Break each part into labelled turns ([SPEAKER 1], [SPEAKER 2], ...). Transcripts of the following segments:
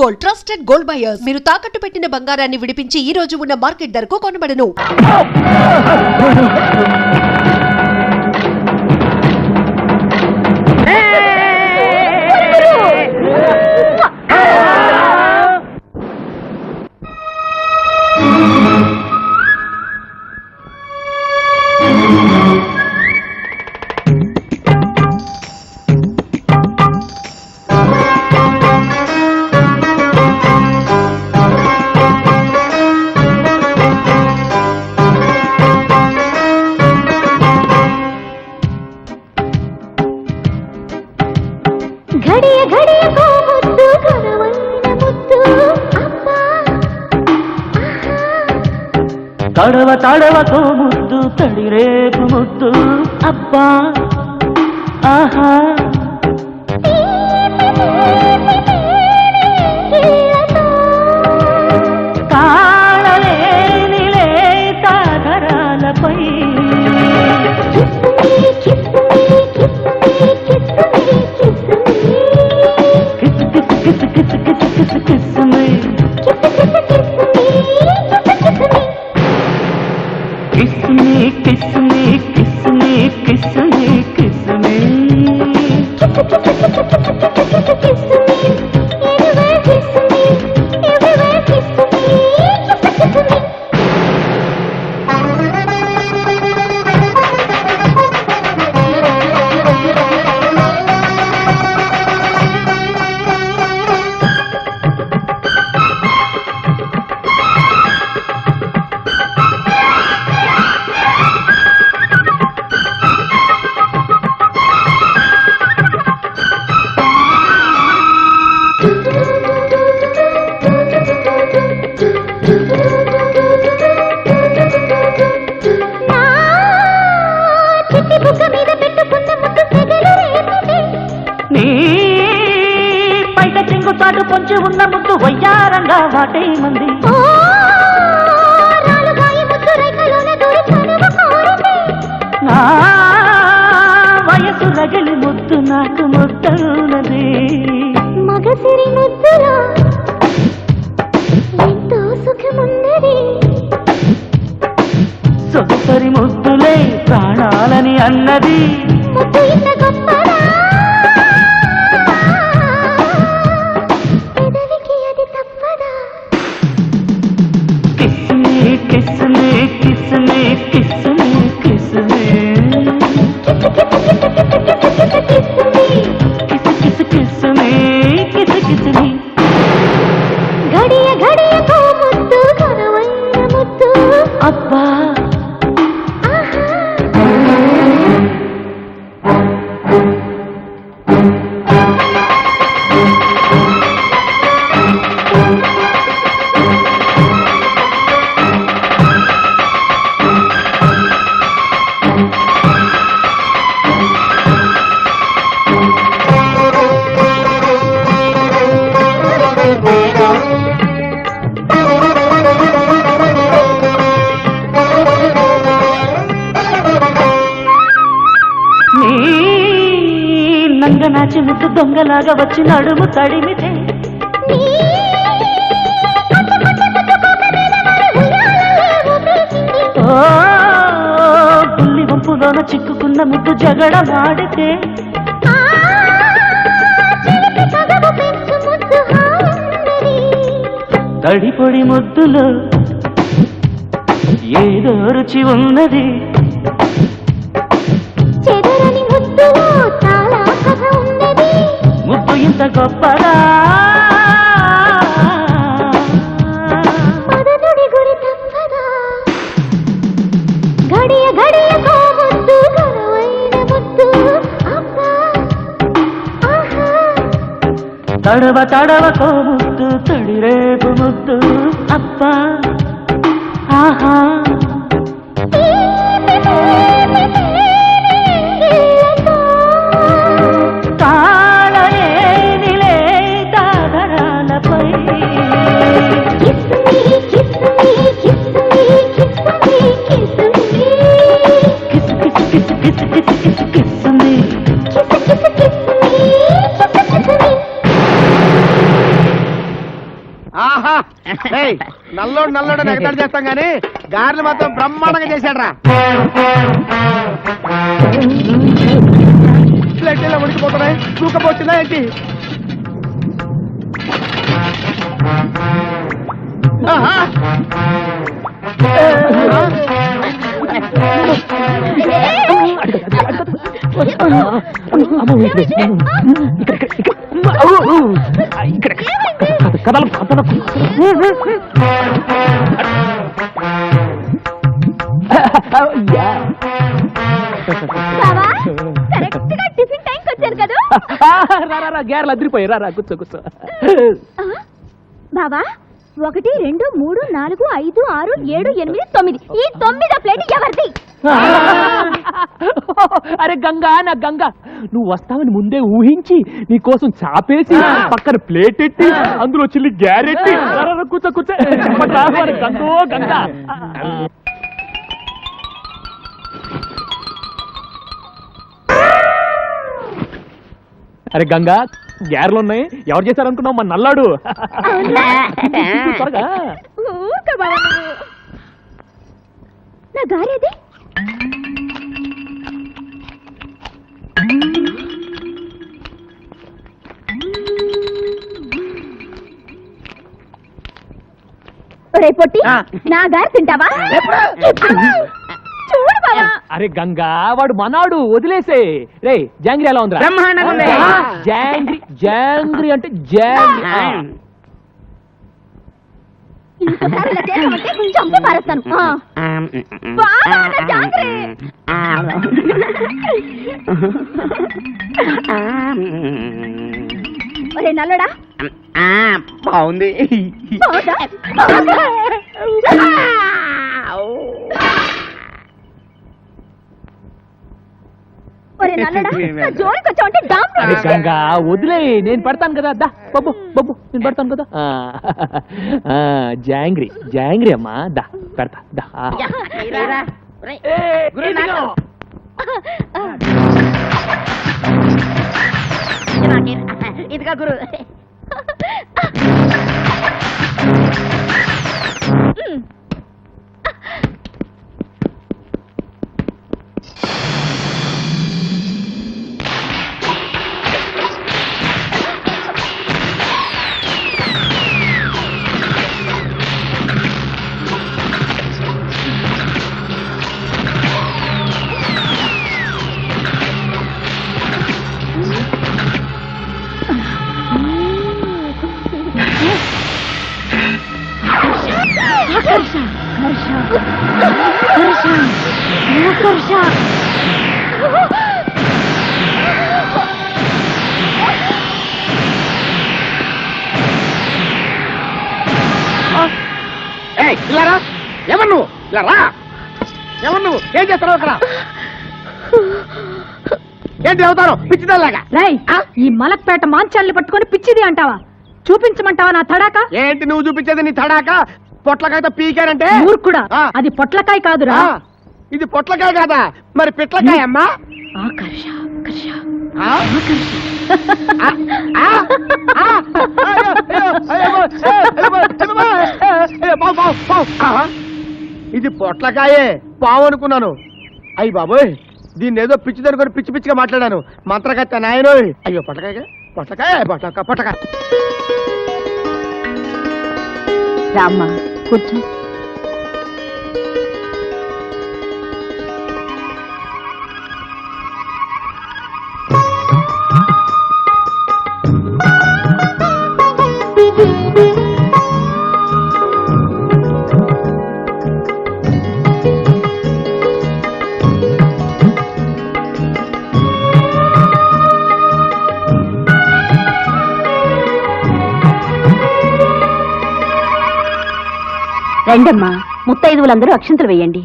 [SPEAKER 1] Gold, trusted gold buyers. మీరు తాకట్టు పెట్టిన బంగారాన్ని విడిపించి ఈ రోజు ఉన్న మార్కెట్ ధరకు కొనబడను.
[SPEAKER 2] घड़िया घड़िया को मुद्दू घरवैन मुद्दू अप्पा
[SPEAKER 3] తడవ తడవకు ముద్దు తడిరేపు ముద్దు అబ్బా ఆహా తాళలేని లేత ధరాలపై Kiss me, kiss me, kiss me, kiss me. Everywhere kiss me, everywhere kiss me, kiss me. చాటు పొంచి ఉన్న ముద్దు వయ్యారంగా వాటే మంది నా వయసు రగిలి ముద్దు నాకు ముద్దన్నది
[SPEAKER 2] మగసిరి ముద్దులో ఎంతో సుఖమున్నది
[SPEAKER 3] సొగసరి ముద్దులే ప్రాణాలని అన్నది
[SPEAKER 2] ముద్దు ఇంత గొప్పదా
[SPEAKER 3] Kiss me, kiss me, kiss me, kiss me. Kiss, kiss me, kiss, kiss me.
[SPEAKER 2] घड़िया घड़िया को मुद्दू घरवैन मुद्दू
[SPEAKER 3] अब्बा నంగనాచి ముద్దు దొంగలాగా వచ్చి నడుము తడిమితే బుల్లి వంపులోన చిక్కుకున్న ముద్దు జగడ మాడితే తడిపొడి ముద్దులో ఏదో రుచి ఉన్నది
[SPEAKER 2] చెదరని ముద్దులో చాలా కథ ఉన్నది
[SPEAKER 3] ముద్దు ఇంత గొప్పదా
[SPEAKER 2] మదనుడి గురి తప్పదా घड़िया घड़िया को मुद्दू घरवैन मुद्दू अप्पा आहा
[SPEAKER 3] తడవ తడవకో ముద్దు తడిరేపు ముద్దు అబ్బా ఆహా తాళలేని లేత ధరాలపై
[SPEAKER 2] kiss me, kiss me, kiss me, kiss me, kiss me.
[SPEAKER 3] Kiss, kiss, kiss, kiss, kiss, kiss, kiss me.
[SPEAKER 2] Kiss, kiss, kiss me, kiss, kiss me.
[SPEAKER 4] ఆహా ఏయ్, నల్లోడు ఎగతాడు చేస్తాం గానీ గారెలు మాత్రం బ్రహ్మాండంగా చేశాడ్రా. ప్లేట్లో ఉడికిపోతున్నాయి, తూకపోతుందా ఏంటి? ఆహా.
[SPEAKER 3] బావా కరెక్ట్ గా టిఫిన్ టైంకి వచ్చారు కదా.
[SPEAKER 5] గ్యారెలు అదిరిపోయి రా కూర్చో కూర్చో.
[SPEAKER 3] బావా 1 2 3 4 5 6 7 8 9 ఈ 9వ ప్లేట్ ఎవరిది?
[SPEAKER 5] అరే గంగా నా గంగా, నువ్వు వస్తావని ముందే ఊహించి నీ కోసం చాపేసి పక్కన ప్లేట్ ఎట్టి అందులో చిల్లి గ్యారెట్టి కూర్చో కూర్చో. గంగో గంగా. అరే గంగా, గ్యారెలు ఉన్నాయి. ఎవరు చేశారనుకున్నావు? మన నల్లాడు. త్వరగా.
[SPEAKER 3] ఊరికే బావా నువ్వు. నా గారేది? ఒరే పొట్టి, నా గారి తింటావా? చూడు బావా.
[SPEAKER 5] అరే గంగా, వాడు మనాడు, వదిలేసే. రే జాంగ్రీ ఎలా ఉందిరా? జాంగ్రీ జాంగ్రీ అంటే జాంగ్రీ.
[SPEAKER 3] ఇంకోసారి ఇలా చేసామంటే చంపి పారేస్తాను. బావా, నా జాంగ్రీ. ఒరే నల్లడా,
[SPEAKER 4] బాగుంది.
[SPEAKER 3] బావుదా? ఒరే నల్లడా, నా జోలికి వచ్చావంటే డామ్
[SPEAKER 5] అరే గంగా, వదిలే, నేను పెడతాను కదా. దా బబ్బు బబ్బు, నేను పెడతాను కదా. జాంగ్రీ జాంగ్రీ అమ్మా, దా పెడతా దా.
[SPEAKER 3] ఇదిగా గురు.
[SPEAKER 4] ఇలారా, ఎవరు నువ్వు? ఇలారా, ఎవరు నువ్వు? ఏం చేస్తున్నావు అక్కడ? ఏంటి అవుతాను పిచ్చిదాలాగా?
[SPEAKER 6] రై, ఈ మలక్పేట మాంచాల్ని పట్టుకొని పిచ్చిది అంటావా? చూపించమంటావా నా తడాక?
[SPEAKER 4] ఏంటి నువ్వు చూపించేది? నీ తడాక పొట్లకాయతో పీకారంటే?
[SPEAKER 6] మూర్ఖుడా,
[SPEAKER 4] ఆ.
[SPEAKER 6] అది పొట్లకాయ కాదురా.
[SPEAKER 4] ఆ, ఇది పొట్లకాయ కాదా? మరి పిట్లకాయ అమ్మా.
[SPEAKER 6] ఆకర్ష ఆకర్ష.
[SPEAKER 4] ఆ? ఆ? ఆ? ఆ? అయ్యో, అయ్యో, అయ్యో, అయ్యో, పావు, పావు, పావు. ఆహా, ఇది పొట్లకాయే, పావు అనుకున్నాను. అయ్యి బాబోయ్, దీన్ని ఏదో పిచ్చి దొరుకుని పిచ్చి పిచ్చిగా మాట్లాడాను. మంత్రగత్త నాయనో. అయ్యో పొట్లకాయ పొట్లకాయ పొట్లకాయ పొట్లకాయ.
[SPEAKER 6] రామ్మా కూర్చో. రండమ్మా, ముత్తైదువులందరూ అక్షంతలు వేయండి.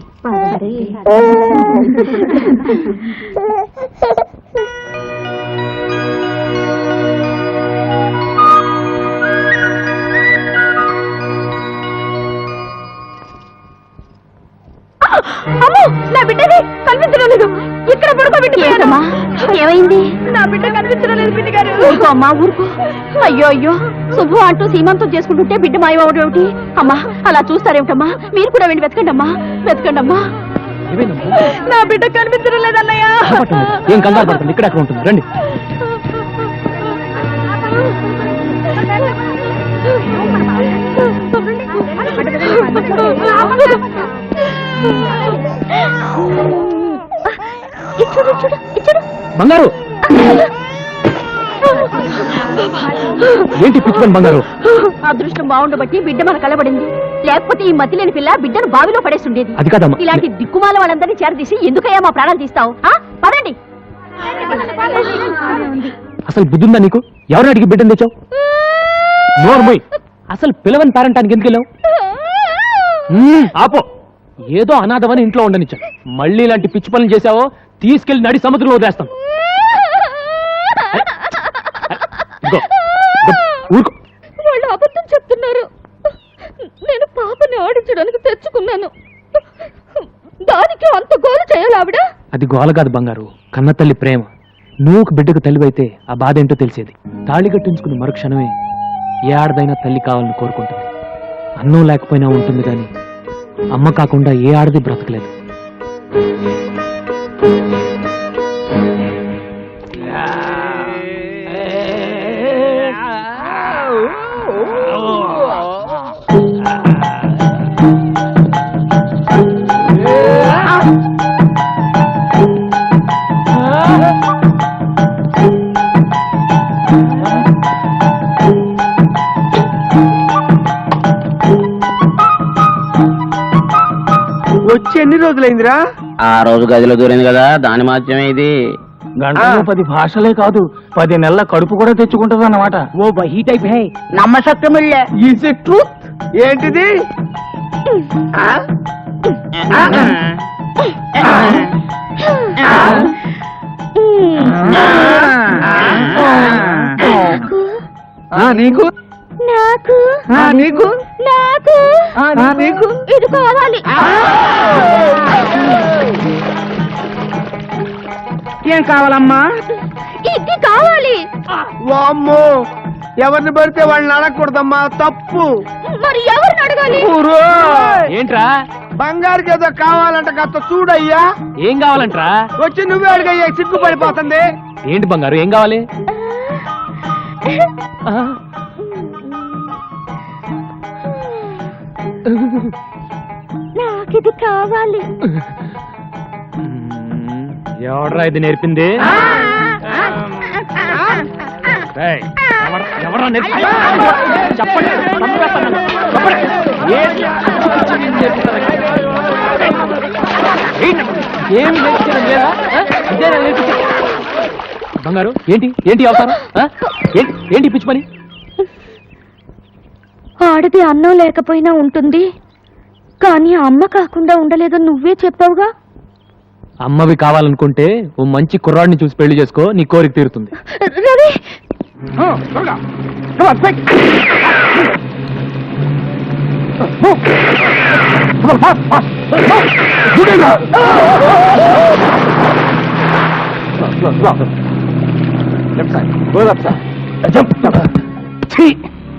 [SPEAKER 3] అమ్మో, నా బిడ్డది కనిపించడం లేదు. ఇక్కడ పడుకోబెట్టిపోయానమ్మా. ఏమైంది? నా బిడ్డ కనిపించడం లేదు పిన్ని గారు. ఊరుకో అమ్మా, ఊరుకో. అయ్యో అయ్యో, శుభు అంటూ సీమంతం చేసుకుంటుంటే బిడ్డ మాయమవడం ఏమిటి? అమ్మా అలా చూస్తారేమిటమ్మా? మీరు కూడా వెళ్ళి వెతకండి అమ్మా, వెతకండి అమ్మా. నా బిడ్డ కనిపించడం లేదన్నయ్య.
[SPEAKER 5] ఏం కంగారు పడుతుంది, ఇక్కడ అక్కడ ఉంటుంది, రండి.
[SPEAKER 3] ఇచ్చుడు ఇచ్చుడు ఇచ్చుడు.
[SPEAKER 5] బంగారు ఏంటి పిచ్చుకొని బంగారు?
[SPEAKER 3] అదృష్టం బాగుండబట్టి బిడ్డ మన కలబడింది. లేకపోతే ఈ మతి లేని పిల్ల బిడ్డను బావిలో పడేస్తుండేది.
[SPEAKER 5] అది కాదమ్మా.
[SPEAKER 3] ఇలాంటి దిక్కుమాల వాళ్ళందరినీ చేరదీసి ఎందుకయ్యా మా ప్రాణాలు తీస్తావు? పదండి.
[SPEAKER 5] అసలు బుద్ధుందా నీకు? ఎవరు అడిగి బిడ్డను తెచ్చావు? నోర్మోయ్, అసలు పిలవని పేరంటానికి ఎందుకు వెళ్ళావు? ఆపో, ఏదో అనాథమని ఇంట్లో ఉండనిచ్చా. మళ్ళీ ఇలాంటి పిచ్చి పనులు చేసావో తీసుకెళ్లి నడి సముద్రంలో వదిలేస్తాం. ఊరుకో.
[SPEAKER 3] వాళ్ళు అబద్ధం చెప్తున్నారు. నేను పాపని ఆడించడానికి తెచ్చుకున్నాను. దానికి అంత గోలు చేయాలి ఆవిడ?
[SPEAKER 5] అది గోల కాదు బంగారు, కన్న తల్లి ప్రేమ. నువ్వు ఒక బిడ్డకు తల్లివైతే ఆ బాధ ఏంటో తెలిసేది. తాళి కట్టించుకున్న మరుక్షణమే ఏ ఆడదైనా తల్లి కావాలని కోరుకుంటుంది. అన్నం లేకపోయినా ఉంటుంది కానీ అమ్మ కాకుండా ఏ ఆడది బ్రతకలేదు.
[SPEAKER 4] వచ్చి ఎన్ని రోజులైందిరా?
[SPEAKER 7] ఆ రోజు గదిలో దూరింది కదా, దాని మాత్రమే ఇది.
[SPEAKER 5] గంటలో 10 భాషలే కాదు, 10 నెలల కడుపు కూడా తెచ్చుకుంటది అన్నమాట. ఓ వహీ టైప్ హై.
[SPEAKER 7] నమ్మసత్యములే.
[SPEAKER 4] Is it truth? ఏంటిది? నీకు
[SPEAKER 3] నాకు
[SPEAKER 4] నీకు
[SPEAKER 3] నాకు
[SPEAKER 4] నీకు
[SPEAKER 3] ఇది కావాలి.
[SPEAKER 4] ఏం కావాలమ్మా?
[SPEAKER 3] ఇది కావాలి.
[SPEAKER 4] వామ్మో, ఎవరిని పడితే వాళ్ళని అడగకూడదమ్మా, తప్పు.
[SPEAKER 3] మరి ఎవరిని అడగాలి?
[SPEAKER 5] ఏంట్రా?
[SPEAKER 4] బంగారుకి ఏదో కావాలంట, కాస్త చూడయ్యా.
[SPEAKER 5] ఏం కావాలంట్రా?
[SPEAKER 4] వచ్చి నువ్వే అడిగయ్యా, సిగ్గుపడిపోతుంది.
[SPEAKER 5] ఏంటి బంగారు, ఏం కావాలి?
[SPEAKER 3] నాకిది కావాలి.
[SPEAKER 5] ఎవడ్రా ఇది నేర్పింది? ఏయ్, ఎవడ్రా నేర్పింది? చెప్పండి, చంపేస్తాను. చెప్పండి. ఏం నేర్పించడం లేదా? ఇదేనా నేర్పించడం? బంగారు, ఏంటి ఏంటి అవసరం? ఏంటి పిచ్చి పని?
[SPEAKER 3] ఆడది అన్నం లేకపోయినా ఉంటుంది, కానీ అమ్మ కాకుండా ఉండలేదని నువ్వే చెప్పావుగా.
[SPEAKER 5] అమ్మవి కావాలనుకుంటే ఓ మంచి కుర్రాడిని చూసి పెళ్లి చేసుకో, నీ కోరిక తీరుతుంది.
[SPEAKER 3] రవి,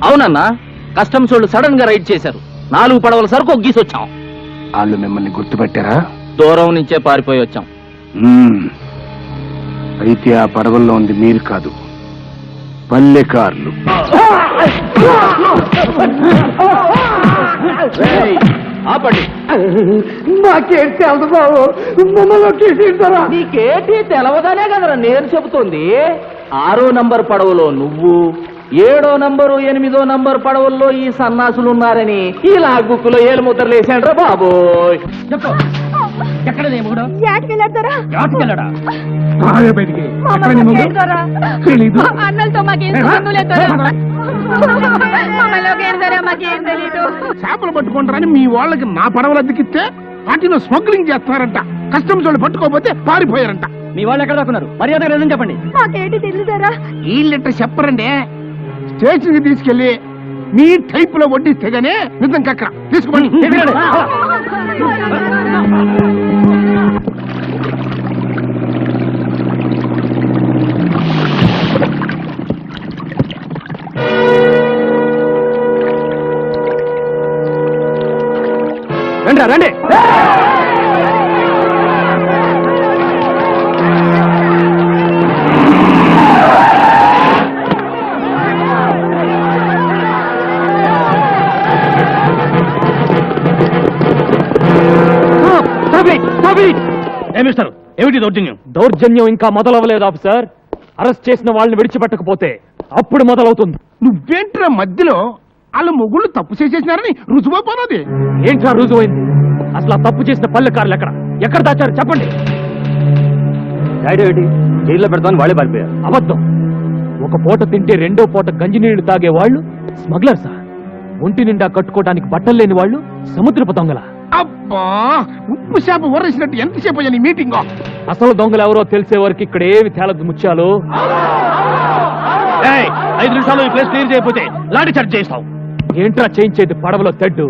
[SPEAKER 7] అవునన్నా, కస్టమ్స్ వాళ్ళు సడన్ గా రైడ్ చేశారు. 4 పడవల సరుకు ఒగ్గీసొచ్చాం.
[SPEAKER 4] వాళ్ళు మిమ్మల్ని గుర్తుపెట్టారా?
[SPEAKER 7] దూరం నుంచే పారిపోయి వచ్చాం.
[SPEAKER 4] అయితే ఆ పడవల్లో ఉంది మీరు కాదు, పల్లెకారులు.
[SPEAKER 7] ఆపండి.
[SPEAKER 4] నాకేం తెలుసు బాబు, మమ్మల్ని
[SPEAKER 7] నీకేంటి తెలవదనే కదరా నేను చెబుతుంది. 6వ నంబర్ పడవలో నువ్వు, 7వ నంబరు 8వ నంబర్ పడవల్లో ఈ సన్నాసులు ఉన్నారని ఈ లాగ్బుక్లో ఏలు ముద్రలు వేసాడ్రా బాబోయ్.
[SPEAKER 5] ఎక్కడ
[SPEAKER 3] యాటికెళ్ళారా? అన్నలతో మాకేం సంబంధం లేదు. మాకేం తెలీదు.
[SPEAKER 4] చేపలు పట్టుకుంటారని మీ వాళ్ళకి నా పడవలు అద్దెకిస్తే వాటిలో స్మగ్లింగ్ చేస్తున్నారంట. కస్టమ్స్ వాళ్ళు పట్టుకోకపోతే పారిపోయారంట.
[SPEAKER 5] మీ వాళ్ళు ఎక్కడ దాక్కున్నారు? మర్యాద నిజం చెప్పండి.
[SPEAKER 3] మాకేంటి తెలియదారా?
[SPEAKER 4] వీళ్ళిట్ట చెప్పరండి. స్టేషన్ కి తీసుకెళ్లి మీ టైప్ లో వడ్డిస్తే గానీ నిజం కక్కర తీసుకోండి.
[SPEAKER 5] రండి రండి.
[SPEAKER 7] ఏమిస్తారు ఏమిటి దౌర్జన్యం?
[SPEAKER 5] దౌర్జన్యం ఇంకా మొదలవ్వలేదు ఆఫీసర్. అరెస్ట్ చేసిన వాళ్ళని విడిచిపెట్టకపోతే అప్పుడు మొదలవుతుంది.
[SPEAKER 4] నువ్వేంట్రా మధ్యలో వాళ్ళ మొగుళ్ళు తప్పు చేసేసినారని రుజువైపోయినది.
[SPEAKER 5] ఏంట్రా రుజువైంది? అసలు ఆ తప్పు చేసిన పల్లెకారులు ఎక్కడ దాచారు చెప్పండి.
[SPEAKER 7] జైల్లో పెడతాను వాళ్ళే పారిపోయారు.
[SPEAKER 5] అబద్ధం. ఒక పూట తింటే రెండో పూట గంజినీళ్లు తాగే వాళ్ళు స్మగ్లర్సా? ఒంటి నిండా కట్టుకోవడానికి బట్టలు లేని వాళ్ళు సముద్రపు దొంగల?
[SPEAKER 4] అబ్బా, ఉప్పు చేప ఊరేసినట్టు ఎంతసేపు అయ్యా నీ మీటింగ్?
[SPEAKER 5] అసలు దొంగలు ఎవరో తెలిసే వరకు ఇక్కడ ఏమి తేలదు ముత్యాలు.
[SPEAKER 7] 5 నిమిషాలు ఈ ప్లేస్ క్లియర్ చేయకపోతే లాఠీ చార్జ్ చేస్తావు.
[SPEAKER 5] ఏంట్రా చేయించేది పడవలో తెడ్డు?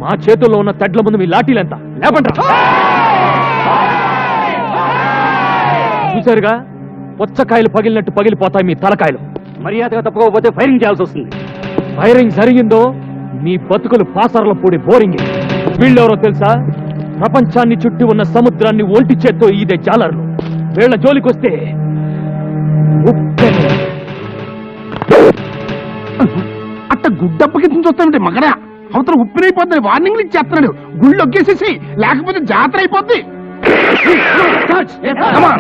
[SPEAKER 5] మా చేతుల్లో ఉన్న తెడ్ల ముందు మీ లాఠీలెంత? లేపండ్రా. చూసారుగా, పుచ్చకాయలు పగిలినట్టు పగిలిపోతాయి మీ తలకాయలు.
[SPEAKER 7] మర్యాదగా తప్పకపోతే ఫైరింగ్ చేయాల్సి వస్తుంది.
[SPEAKER 5] ఫైరింగ్ జరిగిందో మీ బతుకులు పాసర్ల పూడి బోరింగ్. వీళ్ళెవరో తెలుసా? ప్రపంచాన్ని చుట్టి ఉన్న సముద్రాన్ని ఒంటి చేత్తో ఈదే జాలర్లు. వీళ్ళ జోలికొస్తే ఉప్పెన.
[SPEAKER 4] అట్ట గుడ్డప్పకి చూస్తామంటే మగడా అవతల ఉప్పినైపోద్దని వార్నింగ్లు ఇచ్చేస్తున్నాడు. గుళ్ళు ఒగ్గేసేసి లేకపోతే జాతర అయిపోద్ది. Come on.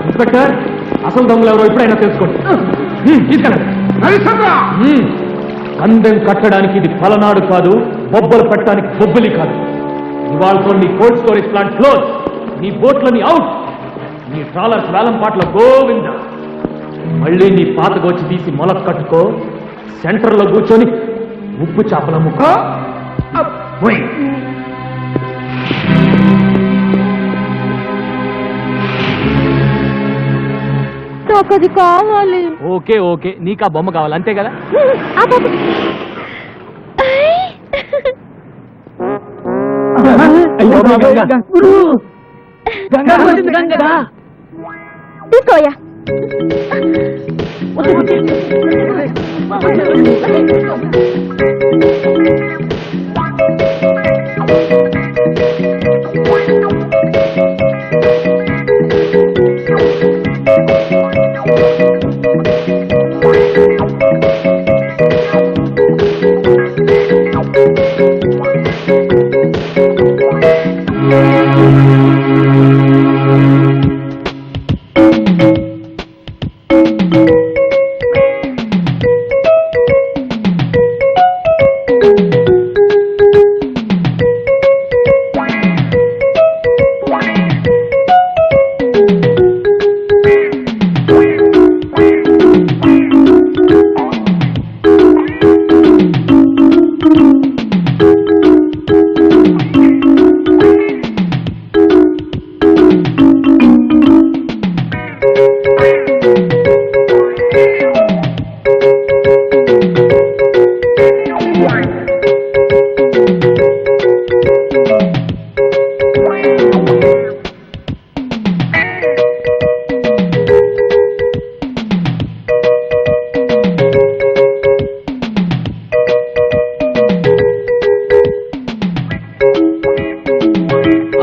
[SPEAKER 5] ఇన్స్పెక్టర్, అసలు దొంగలు ఎవరో ఇప్పుడైనా తెలుసుకోండి. తీసుకెళ్ళండి. పందెం కట్టడానికి ఇది పలనాడు కాదు, బొబ్బలు పెట్టడానికి బొబ్బలి కాదు. ఇవాళతో నీ కోల్డ్ స్టోరేజ్ ప్లాంట్ క్లోజ్, నీ బోట్లని అవుట్, నీ ట్రాలర్స్ వేలం పాటల గోవింద. మళ్ళీ నీ పాతగొచ్చి తీసి మొలక కట్టుకో, సెంటర్లో కూర్చొని ఉప్పు చేపల ముక్క పోయి.
[SPEAKER 3] నాకది కావాలి.
[SPEAKER 5] ఓకే ఓకే, నీకు ఆ బొమ్మ కావాలి అంతే కదా?
[SPEAKER 3] తీసుకోయా.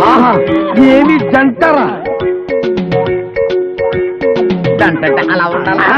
[SPEAKER 4] ఆహా ఏమి జంటరా
[SPEAKER 7] అంటే అలా ఉండాలా?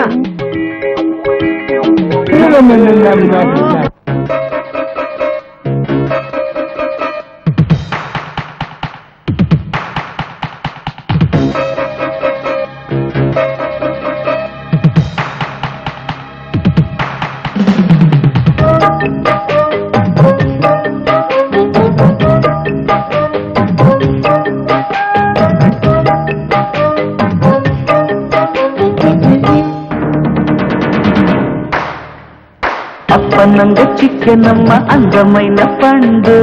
[SPEAKER 8] అప్పనంగ చిక్కెనమ్మ అందమైన పండు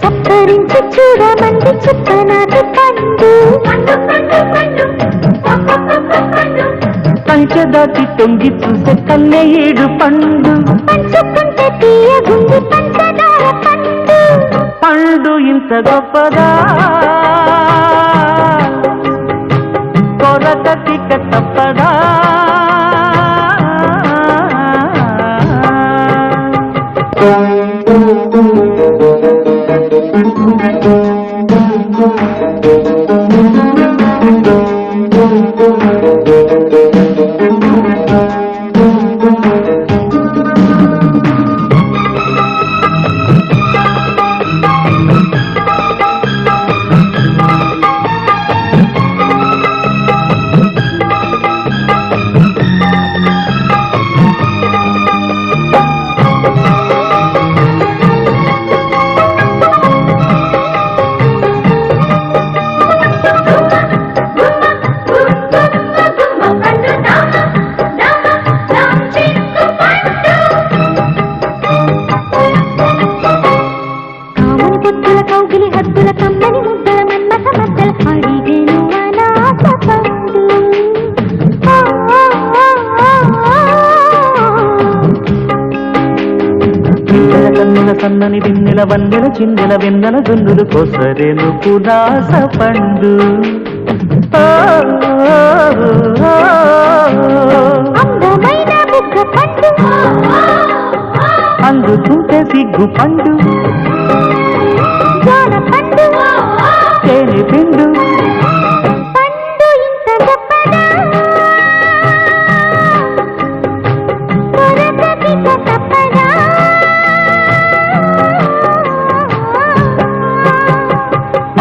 [SPEAKER 2] సప్పరించి చూడమంది చుట్టనాటి పండు
[SPEAKER 8] పంచదాటి తొంగి చూసే కన్నె ఏడు పండు
[SPEAKER 2] పంచుకుంటే తీయగుంది పంచదార పండు
[SPEAKER 8] పండు ఇంత గొప్పదా కొరతటిక తప్పదా
[SPEAKER 2] కౌగిలి హద్దుల కమ్మని ముద్దల మన్మథ మద్దల అడిగేను అనాథ పండు
[SPEAKER 8] పిల్లల కన్నుల సన్నని వెన్నెల వన్నెల చిన్నెల వెన్నెల దున్నులు కోసరేను పునాస పండు
[SPEAKER 2] అందమైన బుగ్గ పండు
[SPEAKER 8] అందుకుంటే సిగ్గు పండు
[SPEAKER 2] జాన పండు
[SPEAKER 8] తేనె పిండు
[SPEAKER 2] పండు ఇంత గొప్పదా కొరతకిక తప్పదా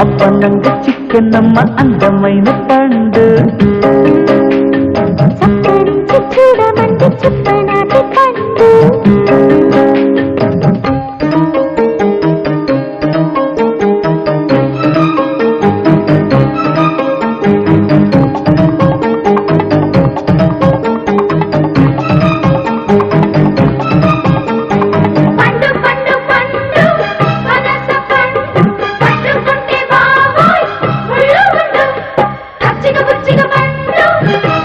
[SPEAKER 8] అప్పనంగ చిక్కెనమ్మ అందమైన పండు
[SPEAKER 2] సప్పరించి చూడమంది చుట్టనాటి పండు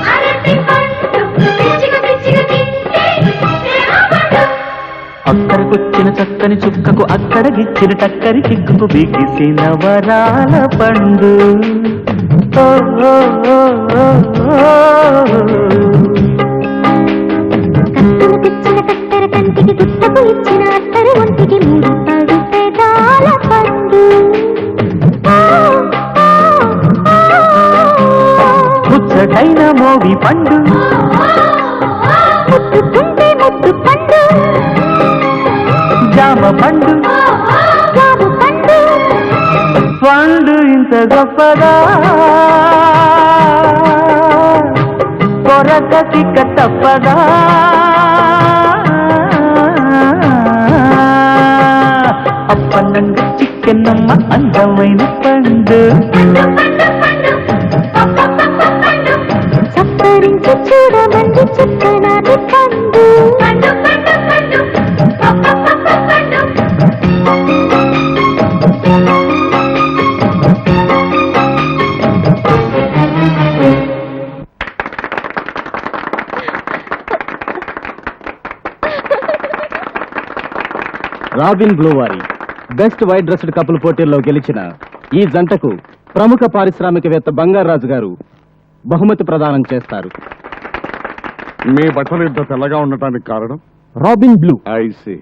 [SPEAKER 2] అరటి పండు పిచ్చిగా పిచ్చిగా
[SPEAKER 8] అక్కడికొచ్చిన చక్కని చుక్కకు అక్కడ గిచ్చిన టక్కరి చిక్కుకు బిగిసిన వరాల పండు ఓ, ఓ, ఓ, ఓ, ఓ.
[SPEAKER 2] కత్తులు తెచ్చిన కత్తెర కంటికి గుట్టకు ఇచ్చిన అత్తరు ఒంటికి మూడు పడు పెదాల పండు
[SPEAKER 8] ముచ్చటైన మోవి పండు
[SPEAKER 2] ముట్టుకుంటే ముట్టు పండు
[SPEAKER 8] జామ పండు
[SPEAKER 2] జాము పండు
[SPEAKER 8] పండు ఇంత గొప్పదా కొరక తిక్క తప్పదా అప్పనంగ చిక్కెనమ్మ అందమైన పండు
[SPEAKER 2] సప్పరించి చూడమంది చుక్కనాటి పండు
[SPEAKER 7] రాబిన్ బ్లూ వారి బెస్ట్ వైట్ డ్రెస్డ్ కపుల్ పోటీల్లో గెలిచిన ఈ జంటకు ప్రముఖ పారిశ్రామికవేత్త బంగారాజు గారు బహుమతి ప్రదానం చేస్తారు.
[SPEAKER 9] మీ బట్టలు ఇంత తెల్లగా ఉండటానికి కారణం?
[SPEAKER 7] Robin blue.
[SPEAKER 9] ఐసి.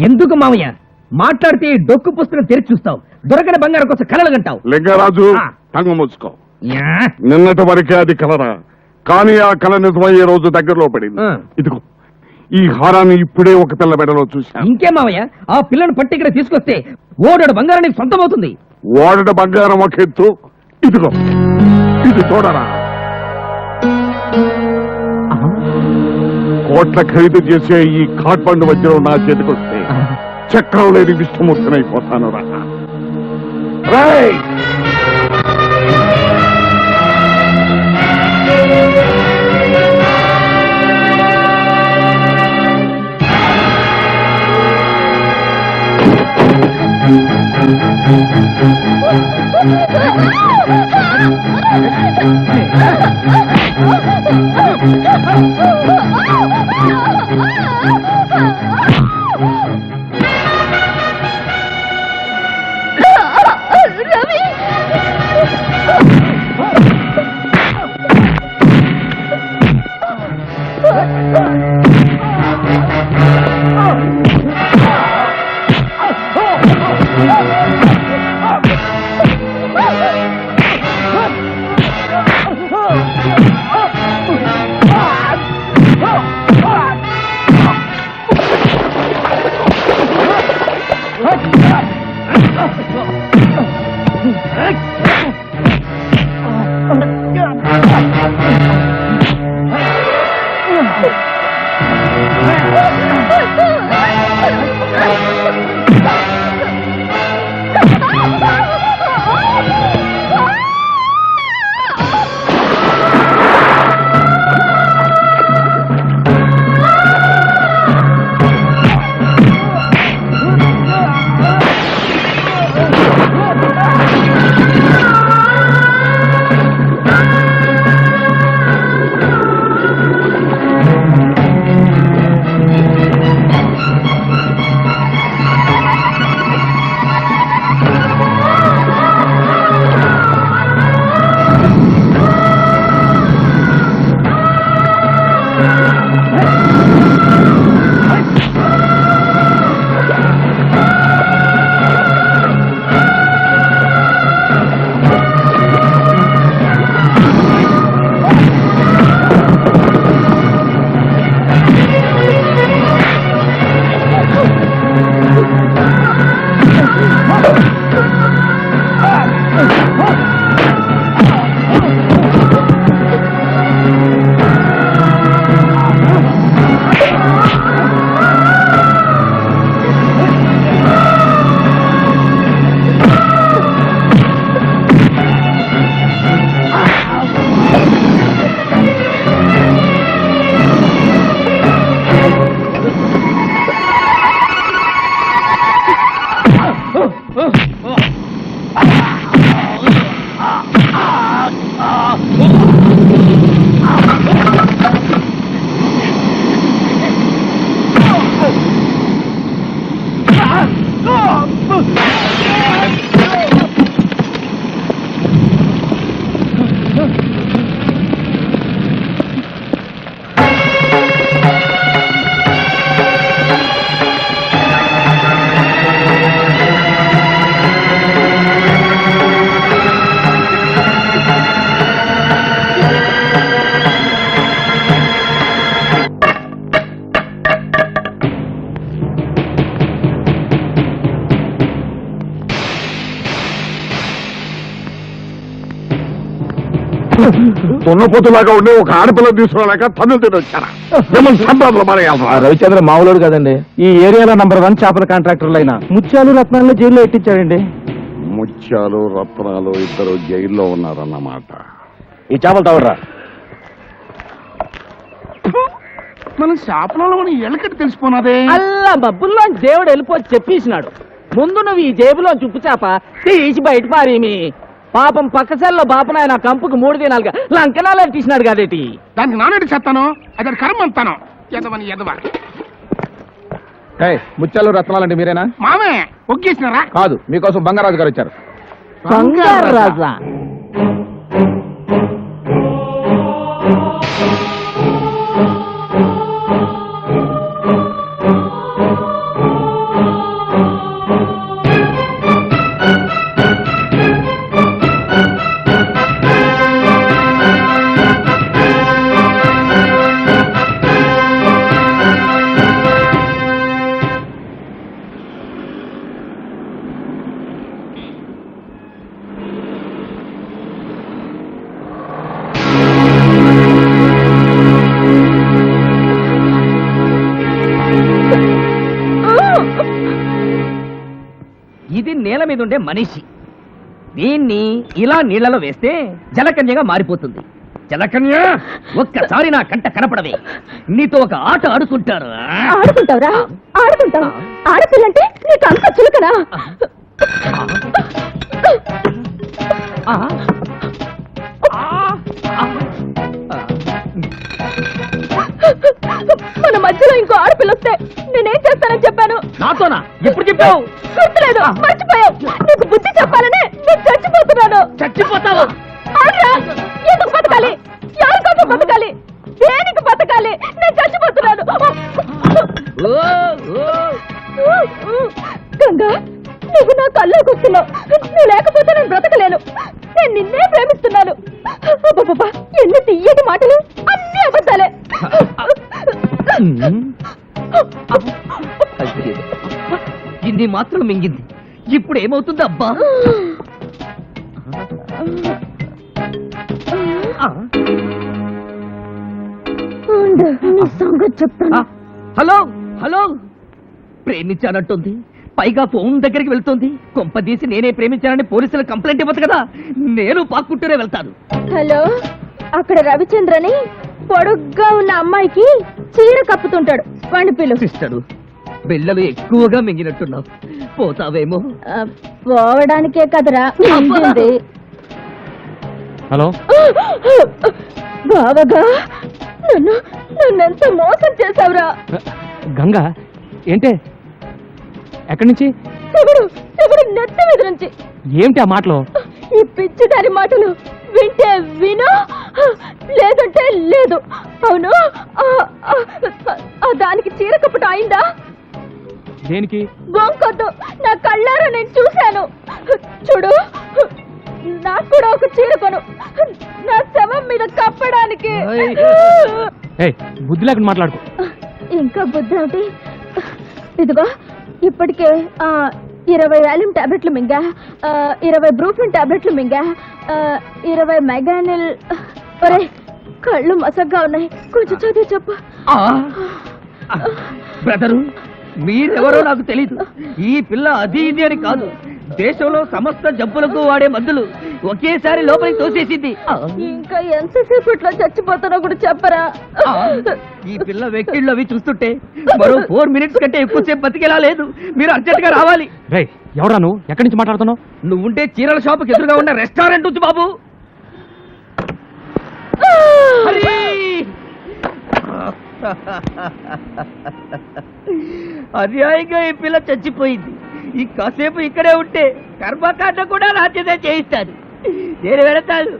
[SPEAKER 7] ఎందుకు మామయ్య మాట్లాడితే డొక్కు పుస్తకం తెరిచి చూస్తావు, దొరకని బంగారం కోసం కలలు గంటావు.
[SPEAKER 9] లింగరాజు, టంగు మూసుకో. నిన్నటి వరకే అది కలరా, కానీ ఆ కళ నిజమయ్యే రోజు దగ్గరలో పడింది. ఇదిగో ఈ హారాన్ని ఇప్పుడే ఒక పిల్ల మెడలో చూశాను.
[SPEAKER 7] ఇంకే మామయ్య, ఆ పిల్లను పట్టి ఇక్కడ తీసుకొస్తే ఓడడు బంగారం నీకు సొంతమవుతుంది.
[SPEAKER 9] ఓడట బంగారం ఒక ఎత్తు, ఇదిగో ఇది చూడరా. కోట్ల ఖరీదు చేసే ఈ కాట్పండు వజ్రం నా చేతికొస్తే చక్రం లేని విష్ణుమూర్తినైపోతాను రా. రేయ్! తున్నపోతులాగా ఉండే ఒక ఆడపిల్ల తీసుకురాలేక తన్నులు తిని వచ్చారా మిమ్మల్ని సంపాదనలు మానేయాలి.
[SPEAKER 7] రవిచంద్ర మామూలుడు కదండి. ఈ ఏరియాలో నంబర్ 1 చేపల కాంట్రాక్టర్లు అయినా ముత్యాలు రత్నాలను జైల్లో ఎట్టించాడండి.
[SPEAKER 9] ముత్యాలు రత్నాలు ఇద్దరు జైల్లో ఉన్నారన్నమాట.
[SPEAKER 7] ఈ చేపలు తవడరా.
[SPEAKER 4] మనం శాపలలో మనం ఎలకటి తెలిసిపోనాదే.
[SPEAKER 7] అల్లా బబ్బుల్లో దేవుడు వెళ్ళిపోయి చెప్పేసినాడు. ముందు నువ్వు ఈ జేబులో చుప్పు చేప తీసి బయట పారేమి. పాపం పక్కసెల్లో బాపనాయన కంపుకు 3 దినాలుగా లంకనాలు తీసినాడు కదేటి.
[SPEAKER 4] దానికి నానేటి చేస్తాను, అది కర్మ అంతాను. ఎదవని ఎదవ
[SPEAKER 7] ముత్యాలు రత్నాలంటే మీరేనా?
[SPEAKER 4] మామే ఒగ్గేసినారా?
[SPEAKER 7] కాదు, మీకోసం బంగారాజు గారు వచ్చారు.
[SPEAKER 4] రాజా
[SPEAKER 7] ఇది నేల మీద ఉండే మనిషి. దీన్ని ఇలా నీళ్లలో వేస్తే జలకన్యగా మారిపోతుంది. జలకన్య, ఒక్కసారి నా కంట కనపడవే. నీతో ఒక ఆట ఆడుకుంటారు.
[SPEAKER 3] ఆడుకుంటావురా? ఆడుకుంటావు? ఆడపిల్లంటే నీకు అంత చులకనా? మన మధ్యలో ఇంకో ఆడపిల్ల వస్తే నేనేం చేస్తానని చెప్పాను?
[SPEAKER 7] నాతోనా? ఎప్పుడు చెప్పావు?
[SPEAKER 3] గుర్తులేదు, మర్చిపోయావు. నీకు బుద్ధి చెప్పాలని నేను చచ్చిపోతున్నాను.
[SPEAKER 7] చచ్చిపోతావా?
[SPEAKER 3] అవునురా. ఎందుకు బతకాలి? ఎవరి కోసం బతకాలి? దేనికి బతకాలి? నేను చచ్చిపోతున్నాను. గంగా, నువ్వు నా కల్లో కూర్చున్నావు. నువ్వు లేకపోతే నేను బ్రతకలేను. నేను నిన్నే ప్రేమిస్తున్నాను. అబ్బబ్బబ్బా, ఎన్ని తీయటి మాటలు, అన్ని అబద్ధాలే.
[SPEAKER 7] ఇన్ని మాత్రం మింగింది. ఇప్పుడు ఏమవుతుంది అబ్బా?
[SPEAKER 3] సంగతి చెప్తాను.
[SPEAKER 7] హలో హలో, ప్రేమించానంటుంది. పైగా ఫోన్ దగ్గరికి వెళ్తుంది. కొంపదీసి నేనే ప్రేమించానని పోలీసులకు కంప్లైంట్ ఇవ్వదు కదా. నేను పాక్కుంటూనే వెళ్తాను.
[SPEAKER 3] హలో, అక్కడ రవిచంద్రని పొడుగ్గా ఉన్న అమ్మాయికి చీర కప్పుతుంటాడు. వాడిని పిలు.
[SPEAKER 7] సిస్టరు, బిళ్ళలు ఎక్కువగా మింగినట్టున్నావు. పోతావేమో.
[SPEAKER 3] పోవడానికే కదరా మింగింది.
[SPEAKER 5] హలో,
[SPEAKER 3] బావగా నన్నెంత మోసం చేశావురా.
[SPEAKER 5] గంగా ఏంటే? ఎక్కడి నుంచి?
[SPEAKER 3] శివుడు నెత్త మీద నుంచి.
[SPEAKER 5] ఏమిటి ఆ మాటలు?
[SPEAKER 3] ఈ పిచ్చి దాని మాటలు వింటే విను, లేదంటే లేదు. అవును, దానికి చీర కప్పటం అయిందా?
[SPEAKER 5] దేనికి?
[SPEAKER 3] బొంకొద్దు, నా కళ్ళారా నేను చూశాను. చూడు, నాకు కూడా ఒక చీర కొను, నా శవం మీద కప్పడానికి.
[SPEAKER 5] బుద్ధి లేకుండా మాట్లాడుకో.
[SPEAKER 3] ఇంకా బుద్ధి ఏమిటి? ఇదిగో, ఇప్పటికే 20 వాల్యూమ్ టాబ్లెట్లు మింగా, 20 బ్రూఫిన్ టాబ్లెట్లు మింగా, 20 మెగానిల్. ఒరే, కళ్ళు మసగ్గా ఉన్నాయి, కొంచెం చదివి చెప్పు.
[SPEAKER 7] బ్రదరు, మీరెవరో నాకు తెలీదు. ఈ పిల్ల అది ఇది అని కాదు, దేశంలో సమస్త జబ్బులకు వాడే మందులు ఒకేసారి లోపలికి తోసేసింది.
[SPEAKER 3] ఇంకా ఎంతసేపట్లో చచ్చిపోతానో కూడా చెప్పరా?
[SPEAKER 7] ఈ పిల్ల వెక్కిళ్ళు అవి చూస్తుంటే మరో 4 మినిట్స్ కంటే ఎక్కువసేపు బతికేలా లేదు. మీరు అర్జెంట్ గా రావాలి.
[SPEAKER 5] ఎవరా నువ్వు? ఎక్కడి నుంచి మాట్లాడుతున్నావు?
[SPEAKER 7] నువ్వుంటే చీరల షాపుకి ఎదురుగా ఉన్న రెస్టారెంట్ ఉంది బాబు. హరి! అన్యాయంగా ఈ పిల్ల చచ్చిపోయింది. ఈ కాసేపు ఇక్కడే ఉంటే కర్మకాండ కూడా రాజ్యదే చేయిస్తాను. నేను వెళతాను.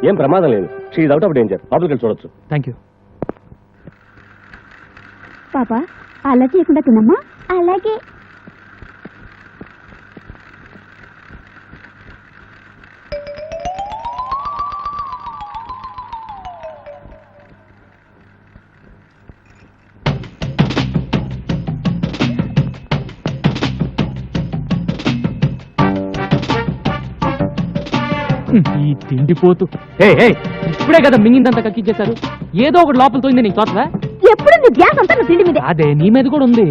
[SPEAKER 10] ఏం ప్రమాదం లేదు. She is out of danger. లోపలికి వెళ్ళి చూడొచ్చు.
[SPEAKER 5] Thank you.
[SPEAKER 3] పాప అలా చేయకుండా తినమ్మా. అలాగే.
[SPEAKER 5] ఈ తిండిపోతూ ఇప్పుడే కదా మింగిందంతా కక్కించేశారు. ఏదో ఒకటి లోపల తోయింది నీకు తోటదా?
[SPEAKER 3] ఎప్పుడు నీ ధ్యాస అంతా నువ్వు తిండి మీదే.
[SPEAKER 5] అదే నీ మీద కూడా ఉంది.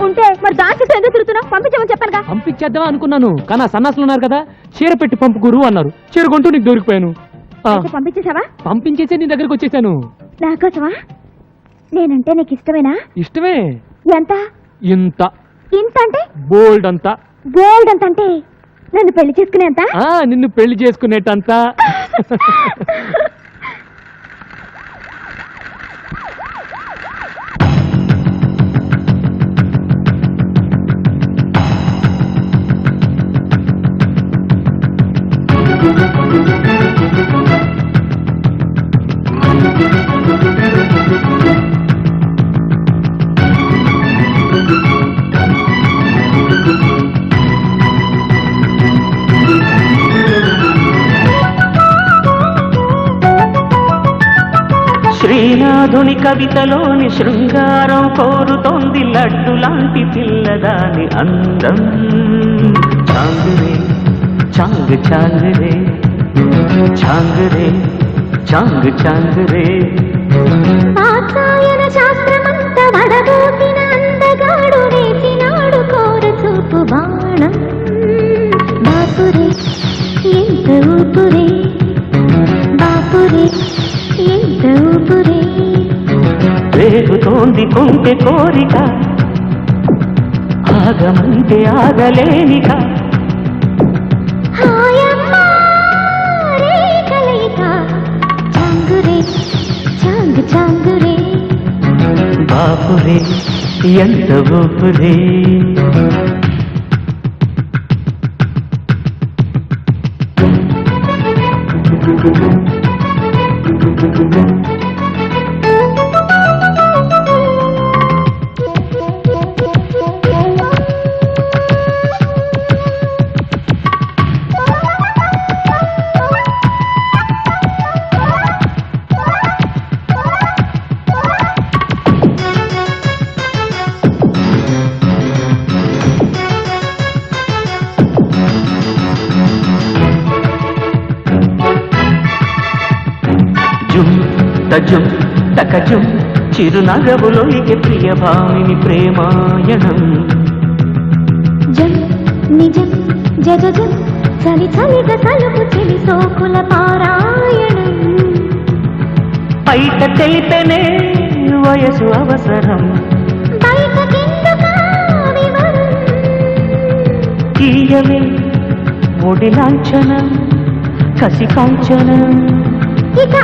[SPEAKER 3] ఉంటే మరి దాని చుట్టూ ఎందుకు తిరుగుతున్నావు? పంపించమని చెప్పానుగా.
[SPEAKER 5] పంపించేద్దామా అనుకున్నాను, కానీ ఆ సన్నాసులు ఉన్నారు కదా, చీర పెట్టి పంపుకురు అన్నారు. చీర కొంటూ నీకు దొరికిపోయాను.
[SPEAKER 3] పంపించేసావా?
[SPEAKER 5] పంపించేసే నీ దగ్గరకు వచ్చేసాను.
[SPEAKER 3] నాకోసమా? నేనంటే నీకు ఇష్టమేనా?
[SPEAKER 5] ఇష్టమే.
[SPEAKER 3] ఎంత?
[SPEAKER 5] ఇంత.
[SPEAKER 3] ఇంత అంటే?
[SPEAKER 5] బోల్డ్ అంతా.
[SPEAKER 3] బోల్డ్ అంత అంటే నన్ను పెళ్లి చేసుకునేంత?
[SPEAKER 5] నిన్ను పెళ్లి చేసుకునేటంతా.
[SPEAKER 8] శ్రీనాథుని కవితలోని శృంగారం కోరుతోంది లడ్డు లాంటి పిల్లదాని అందం. చాంగురే చాంగ్ చాంగురే చాంగురే చాంగ్ చాంగురే.
[SPEAKER 2] ఆచార్యన శాస్త్రమంత వడబోసిన అందగాడు వేసినాడు కోర చూపు బాణం. బాపురే ఎంత ఊపురే, బాపురే ఎంత ఊపురే.
[SPEAKER 8] రేగుతోంది కొంటె కోరిక, ఆగమంటే ఆగలేనిక.
[SPEAKER 2] హాయమ్మా రే కలయిక. చాంగురే చాంగ్ చాంగురే.
[SPEAKER 8] బాపురే ఎంత ఊపురే. జుమ్ తజుమ్ తకజుమ్ చిరునగవులోకి ప్రియభామిని ప్రేమాయణం.
[SPEAKER 2] జం నిజం జజజం చలి చలిగా తలుపు చెలి సోకుల పారాయణం.
[SPEAKER 8] బయట తెలిపెనే వయసు అవసరం,
[SPEAKER 2] బయటకెందుకా వివరం.
[SPEAKER 8] తీయవే ఒడి లాంఛనం కసి కాంచనం.
[SPEAKER 2] ఇక